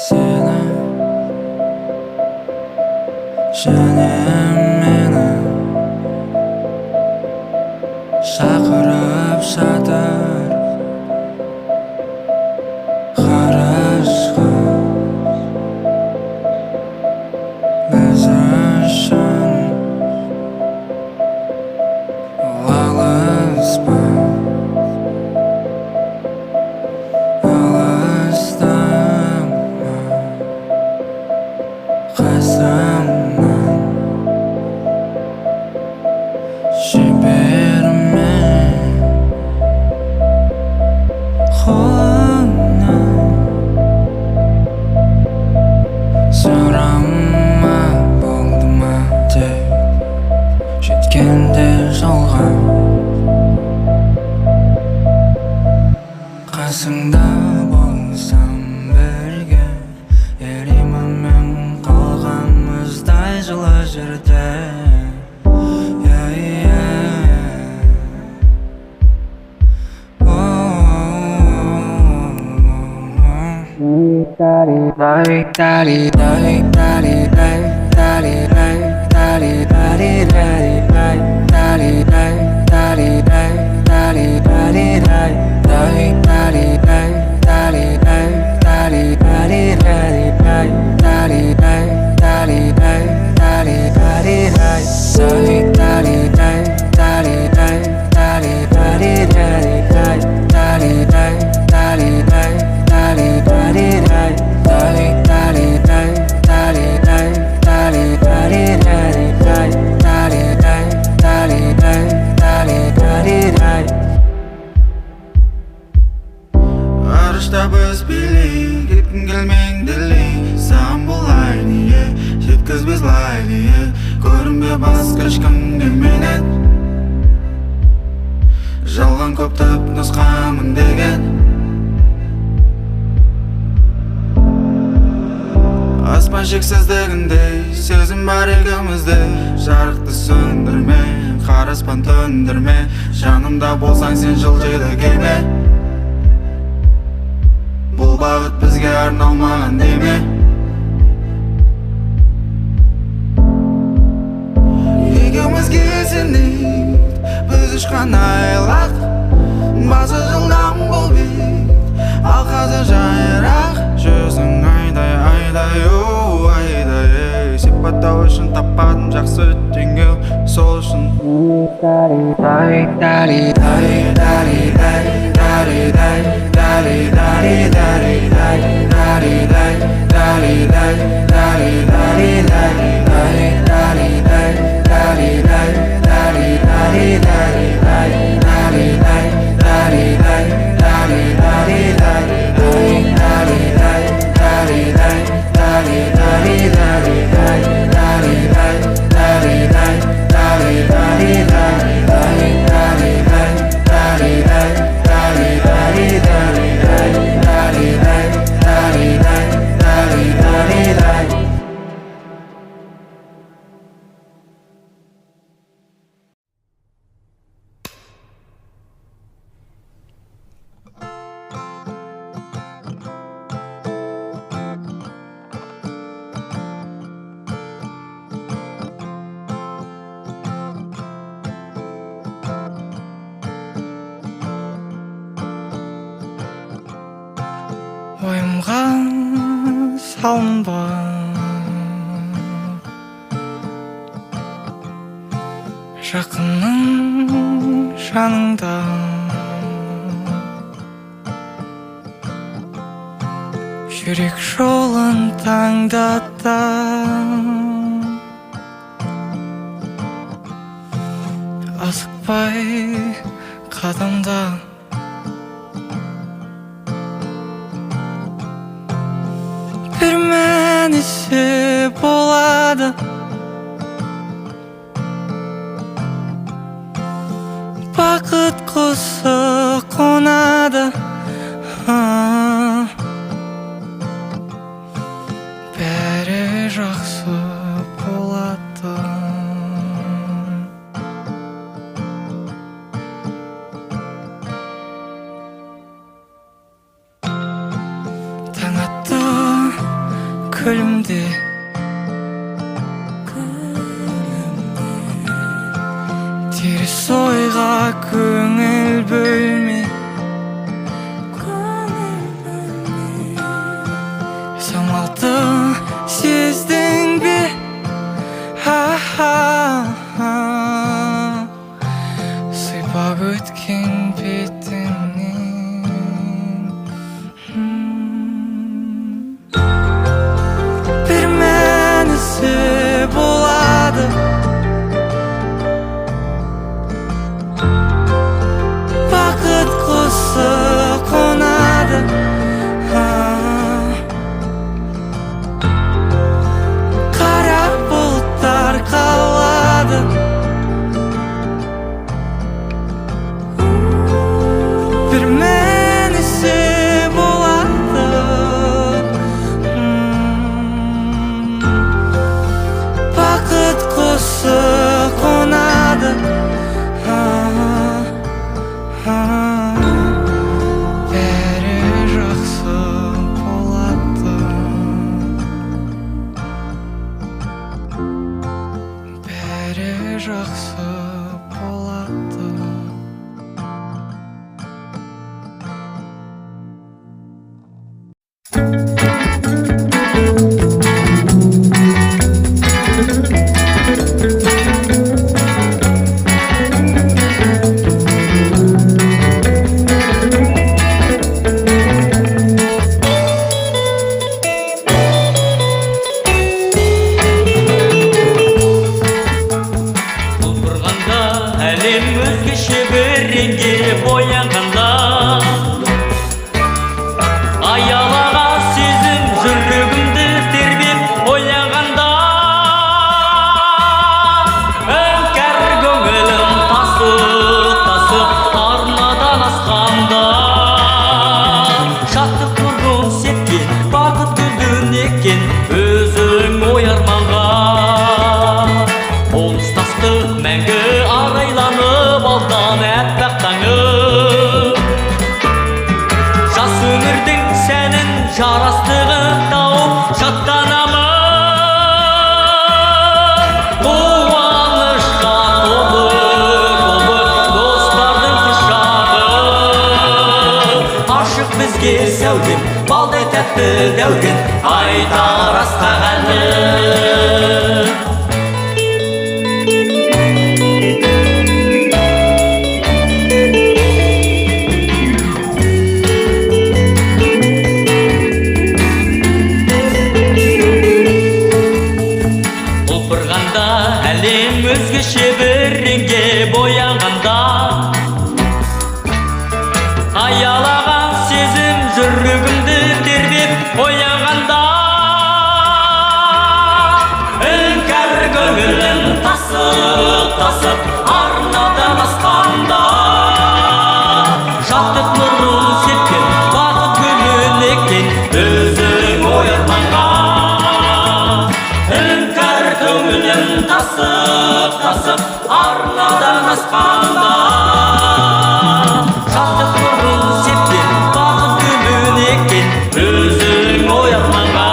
Seni және мені шақырып жатыр ғарышқа біз үшін алыспа алыстама қасымнан жіберме қолыңнан сұрама болды ма деп жеткенде жолға қасыңда болсам бірге еримін мен қалғанымыздай жылы жерде ғарышта біз билей кеткім келмейін делей саған болайын ие жеткізбес лайық ие көрінбе басқа ешкімге менен жалған көп түпнұсқамын деген аспан шексіздігіндей сезім бар екеумізде жарықты сөндірме қара аспан төндірме жанымда болсаң сен жылжиды кеме бұл бағыт бізге арналмаған деме екеумізге сенейік біз ұшқан айлақ басы жылдам бұл бейт ал қазір жайырақ жүзің айдай айдай айдай сипаттау үшін таппадым жақсы теңеу сол үшін ойымға салынба жақының жаныңда жүрек жолын таңдата асықпай қадамда бір мәнісі болады бақыт құсы қонады бәрі жақсы болады таң атты күлімде теріс ойға көңіл бөлме самалды сездің бе сыйпап өткен бетіңнен бір мәнісі болады бақыт құсы қонады қара бұлттар қалады бір мәнісі болады бақыт құсы қонады бәрі жақсы болады бәрі жақсы болады Құлпырғанда әлем өзгеше бір реңге боянғанда аялаған сезім жүрегімді тербеп ойлағанда іңкәр көңілім тасып арнадан асқанда шаттық нұрын сепкен бақыт гүлін еккен өзің ой арманға қоныстастық мәңгі арайланып алдан әппақ таңым жас өмірдің сәнін жарастығын тауып шаттанамын қуанышқа толы достардың құшағы ашық бізге сәулем балдай тәтті дәурен айтар асқақ әнім Құлпырғанда әлем өзгеше бір реңге боянғанда аялаған сезім жүрегімді тербеп ойлағанда іңкәр көңілім тасып арнадан асқанда шаттық нұрын сепкен бақыт гүлін еккен өзің ой арманға іңкәр көңілім тасып арнадан асқанда шаттық нұрын сепкен бақыт гүлін еккен өзің ой арманға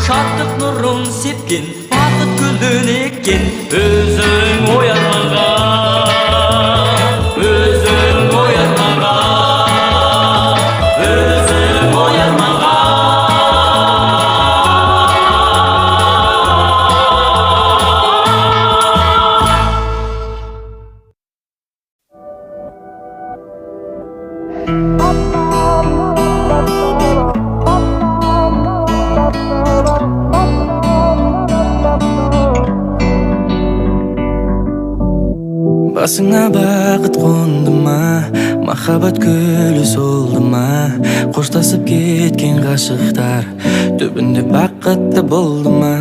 шаттық нұрын сепкен бақыт гүлін еккен өзің ой арманға өзің ой арманға өзің ой арманға басыңа бақыт қонды ма махаббат гүлі солды ма қоштасып кеткен ғашықтар түбінде бақытты болды ма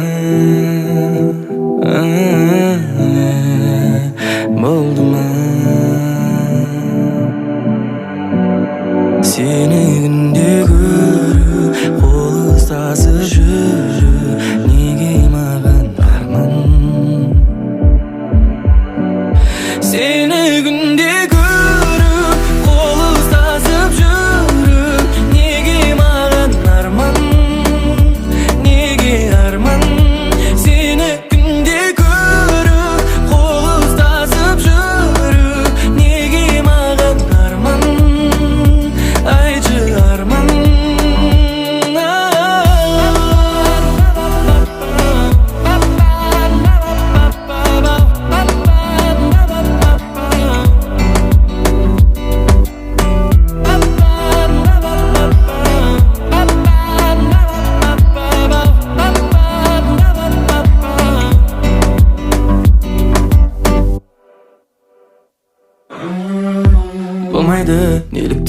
болды ма сені күнде көріп қол ұстасып жүр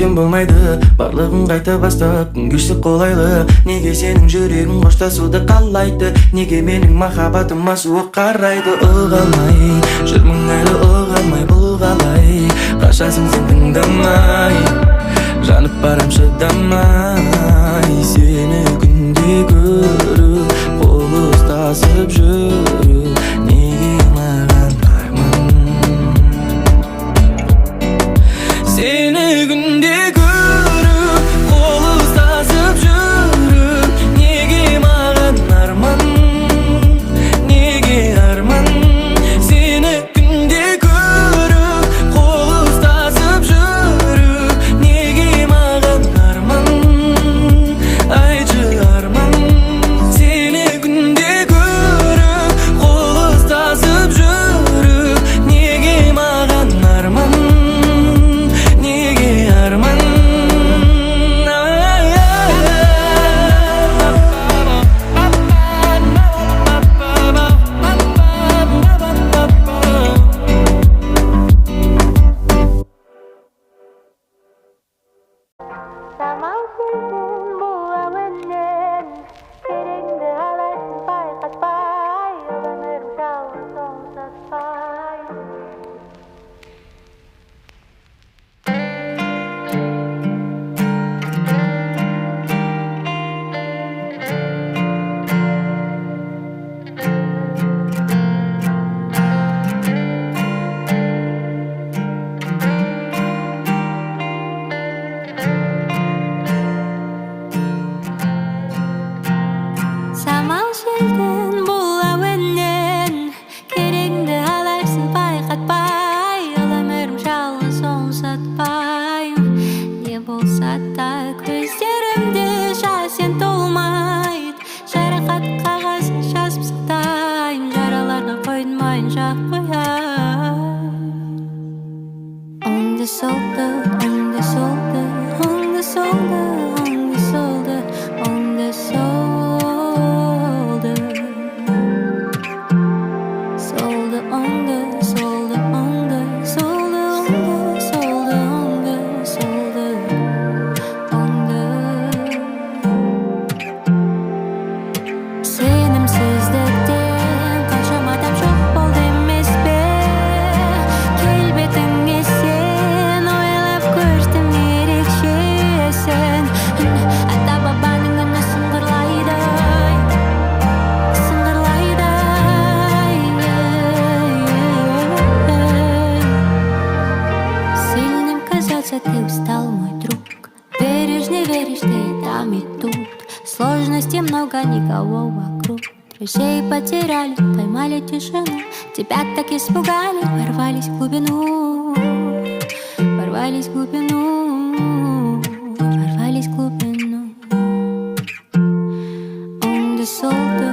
кетсем болмайды, барлығын қайта бастап күн кешсек қолайлы. Неге сенің жүрегің қоштасуды қалайды, неге менің махаббатыма суық қарайды. Ұға алмай жүрмін әлі, ұға алмай бұл қалай. Қашасың сен тыңдамай, жанып барам шыдамай. Сені күнде көріп, қол ұстасып жүріп, неге маған арман. Seni günde görüp, kol ıslasıp жүріп, неге маған арман, неге арман. Seni günde görüp, kol ıslasıp жүріп, неге маған арман, айтшы арман. Seni günde görüp, kol ıslasıp жүріп, неге маған арман, неге арман. Самал сездім бұл әуеннен, кереңді алайсың байқатпай, өмірім жалғыз тоңсатпай. Самал желдің бұл әуеннен, кереңді алайсың байқатпай, өмірім жалғыз тоңсатпай. Не болса да көздерімде жас сен толмайды, жарақат қағазын жазып сақтаймын, жараларға қоймайын жақ қояйын. Оңды солды, оңды солды, оңды солды, оңды солды, оңды солды. Soldu oңды, soldu oңды, soldu oңды, soldu oңды, soldu oңды. Сенімсіздіктен қаншама адам жоқ болды емес пе? Келбетіңе сен ойлап көрдім ерекшесің. Ата бабаның үні сыңғырлайды, сыңғырлайды. Сильным казаться ты устал, мой друг. Веришь, не веришь, ты и там, и тут. Сложностей много, никого вокруг. Друзей потеряли, поймали тишину. Тебя так испугали, ворвались в глубину. Ворвались в глубину, ворвались в глубину. Оңды солды,